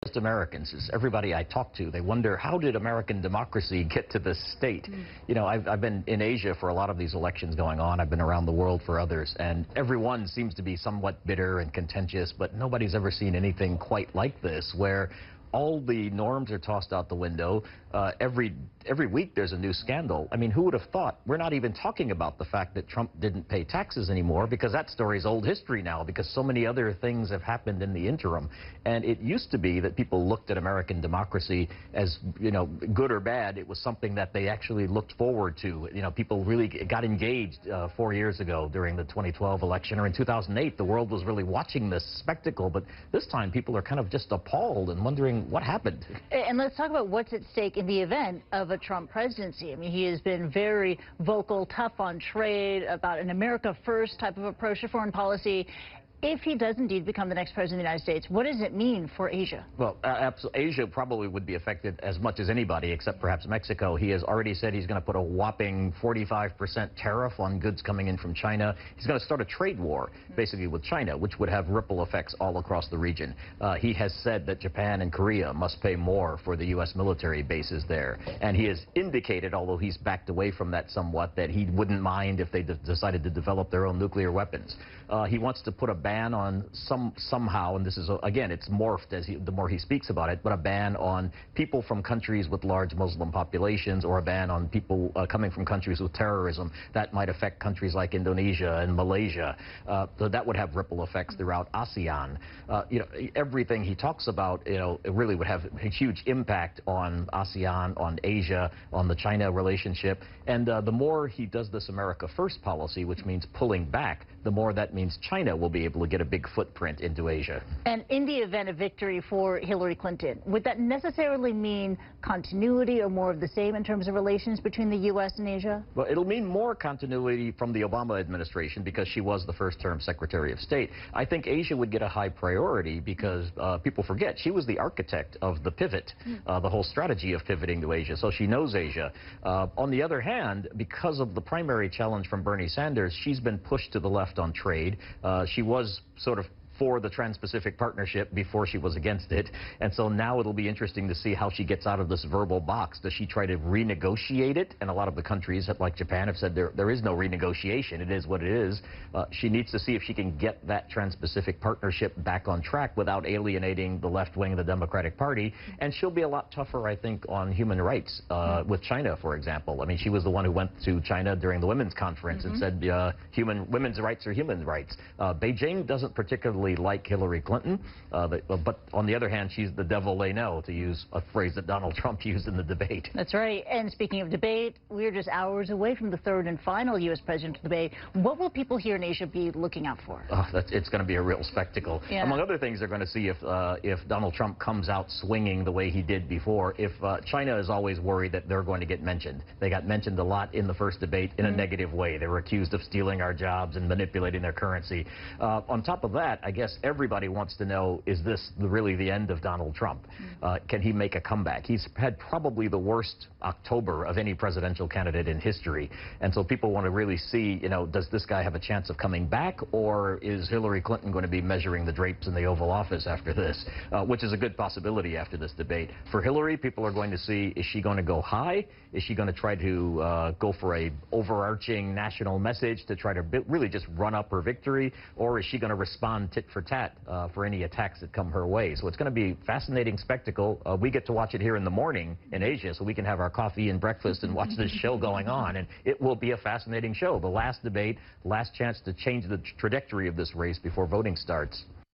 Just Americans. It's everybody I talk to, they wonder, how did American democracy get to this state? You know, I've been in Asia for a lot of these elections going on. I've been around the world for others, and everyone seems to be somewhat bitter and contentious, but nobody's ever seen anything quite like this, where all the norms are tossed out the window. Every week there's a new scandal. I mean, who would have thought? We're not even talking about the fact that Trump didn't pay taxes anymore, because that story's old history now, because so many other things have happened in the interim. And it used to be that people looked at American democracy as, you know, good or bad. It was something that they actually looked forward to. You know, people really got engaged 4 years ago during the 2012 election, or in 2008. The world was really watching this spectacle, but this time people are kind of just appalled and wondering what happened. And let's talk about what's at stake in the event of a Trump presidency. I mean, he has been very vocal, tough on trade, about an America first type of approach to foreign policy. If he does indeed become the next president of the United States, what does it mean for Asia? Well, Asia probably would be affected as much as anybody, except perhaps Mexico. He has already said he's going to put a whopping 45% tariff on goods coming in from China. He's going to start a trade war, basically, with China, which would have ripple effects all across the region. He has said that Japan and Korea must pay more for the U.S. military bases there. And he has indicated, although he's backed away from that somewhat, that he wouldn't mind if they decided to develop their own nuclear weapons. He wants to put a ban on somehow, and this is, again, it's morphed as the more he speaks about it, but a ban on people from countries with large Muslim populations, or a ban on people coming from countries with terrorism. That might affect countries like Indonesia and Malaysia. So that would have ripple effects throughout ASEAN. You know, everything he talks about, you know, it really would have a huge impact on ASEAN, on Asia, on the China relationship. And the more he does this America First policy, which means pulling back, the more that means China will be able to get a big footprint into Asia. And in the event of victory for Hillary Clinton, would that necessarily mean continuity or more of the same in terms of relations between the U.S. and Asia? Well, it'll mean more continuity from the Obama administration, because she was the first-term Secretary of State. I think Asia would get a high priority because people forget she was the architect of the pivot, the whole strategy of pivoting to Asia, so she knows Asia. On the other hand, because of the primary challenge from Bernie Sanders, she's been pushed to the left on trade. She was sort of for the Trans-Pacific Partnership before she was against it, and so now it'll be interesting to see how she gets out of this verbal box. Does she try to renegotiate it? And a lot of the countries, like Japan, have said there is no renegotiation. It is what it is. She needs to see if she can get that Trans-Pacific Partnership back on track without alienating the left wing of the Democratic Party, and she'll be a lot tougher, I think, on human rights with China, for example. I mean, she was the one who went to China during the Women's Conference and said women's rights are human rights. Beijing doesn't particularly like Hillary Clinton, but on the other hand, she's the devil they know, to use a phrase that Donald Trump used in the debate. That's right. And speaking of debate, we're just hours away from the third and final U.S. presidential debate. What will people here in Asia be looking out for? It's going to be a real spectacle. Yeah. Among other things, they're going to see if Donald Trump comes out swinging the way he did before. If China is always worried that they're going to get mentioned. They got mentioned a lot in the first debate in a negative way. They were accused of stealing our jobs and manipulating their currency. On top of that, I guess everybody wants to know, is this really the end of Donald Trump? Can he make a comeback? He's had probably the worst October of any presidential candidate in history. And so people want to really see, you know, does this guy have a chance of coming back, or is Hillary Clinton going to be measuring the drapes in the Oval Office after this, which is a good possibility after this debate. For Hillary, people are going to see, is she going to go high? Is she going to try to go for a overarching national message to try to really just run up her victory, or is she going to respond tit for tat for any attacks that come her way? So it's going to be a fascinating spectacle. We get to watch it here in the morning in Asia, so we can have our coffee and breakfast and watch this show going on, and it will be a fascinating show. The last debate, last chance to change the trajectory of this race before voting starts.